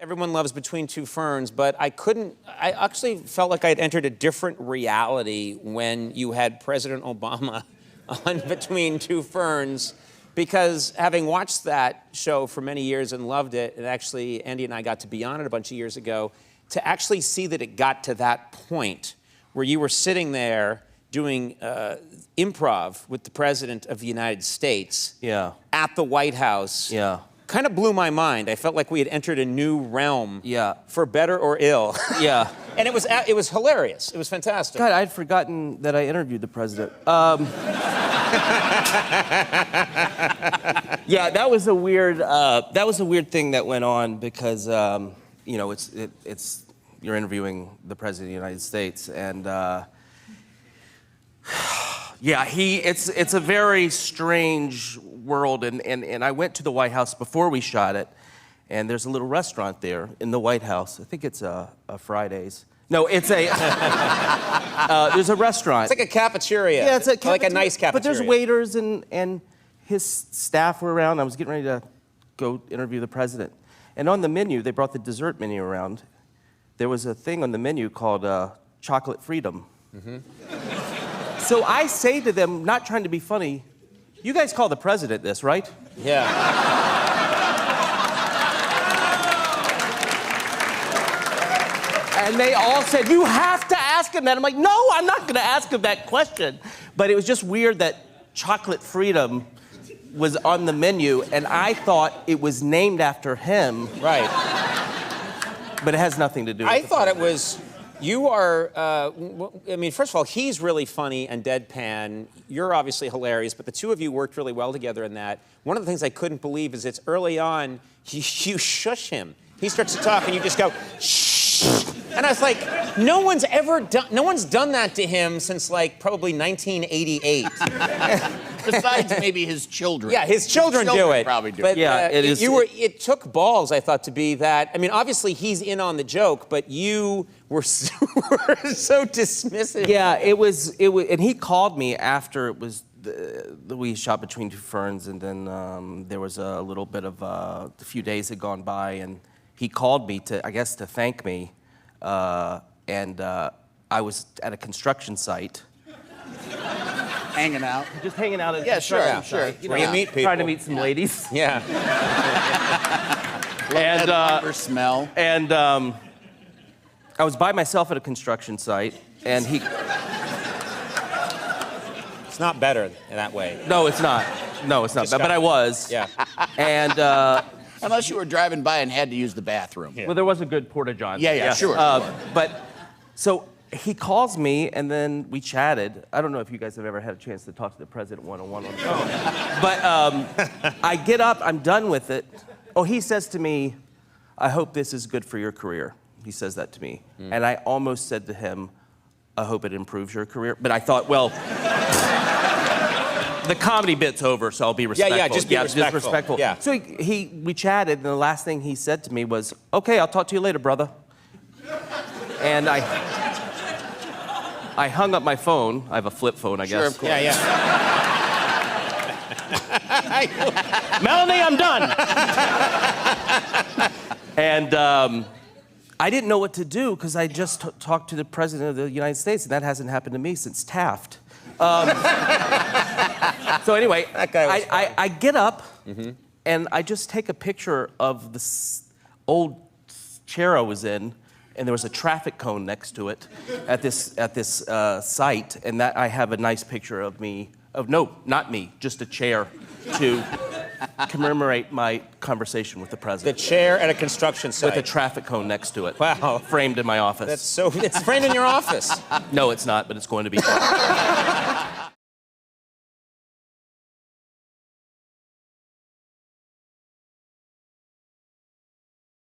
everyone loves Between Two Ferns, but I actually felt like I'd entered a different reality when you had President Obama on Between Two Ferns, because having watched that show for many years and loved it, and actually Andy and I got to be on it a bunch of years ago, to actually see that it got to that point where you were sitting there doing improv with the President of the United States at the White House. Kind of blew my mind. I felt like we had entered a new realm, for better or ill. And it was hilarious. It was fantastic. God, I'd forgotten that I interviewed the president. Yeah, that was a weird thing that went on because you know, it's you're interviewing the president of the United States, and yeah, it's a very strange world, and I went to the White House before we shot it, and there's a little restaurant there in the White House. I think it's a Fridays. No, it's a there's a restaurant. It's like a cafeteria. Yeah, it's like a nice cafeteria. But there's waiters and his staff were around. I was getting ready to go interview the president, and on the menu they brought the dessert menu around. There was a thing on the menu called chocolate freedom. So I say to them, not trying to be funny, you guys call the president this, right? Yeah. And they all said, you have to ask him that. I'm like, no, I'm not gonna ask him that question. But it was just weird that chocolate freedom was on the menu, and I thought it was named after him. Right. But it has nothing to do with I thought it was, you are, I mean, first of all, he's really funny and deadpan. You're obviously hilarious, but the two of you worked really well together in that. One of the things I couldn't believe is it's early on, you shush him. He starts to talk and you just go, shh. And I was like, no one's done that to him since like probably 1988. Besides maybe his children. Yeah, his children do it. Probably do. But yeah, it took balls, I thought, to be that. I mean, obviously he's in on the joke, but you were so dismissive. Yeah, it was, and he called me after it was we shot Between Two Ferns, and then there was a little bit of a few days had gone by, and he called me to, I guess, to thank me, and I was at a construction site. Hanging out. Just hanging out at a construction site. You know, Where you meet people. Trying to meet some ladies. Yeah. And lumber smell. And I was by myself at a construction site, and he... It's not better in that way. No, it's not. No, it's not. But I was. Yeah. And... Unless you were driving by and had to use the bathroom. Well, there was a good porta-john. Yeah, sure. But, so he calls me, and then we chatted. I don't know if you guys have ever had a chance to talk to the president one-on-one on the phone. But I get up, I'm done with it. Oh, he says to me, I hope this is good for your career. He says that to me. And I almost said to him, I hope it improves your career. But I thought, well, the comedy bit's over, so I'll be respectful. Yeah, just be respectful. Just respectful. Yeah. So we chatted, and the last thing he said to me was, okay, I'll talk to you later, brother. And I hung up my phone. I have a flip phone, I guess. Sure, of course. Yeah. Melanie, I'm done. And I didn't know what to do because I just talked to the president of the United States, and that hasn't happened to me since Taft. So anyway, I get up and I just take a picture of this old chair I was in, and there was a traffic cone next to it at this site, and that I have a nice picture of me, no, not me, just a chair to commemorate my conversation with the president. The chair at a construction site. With a traffic cone next to it. Wow. Framed in my office. It's framed in your office. No, it's not, but it's going to be.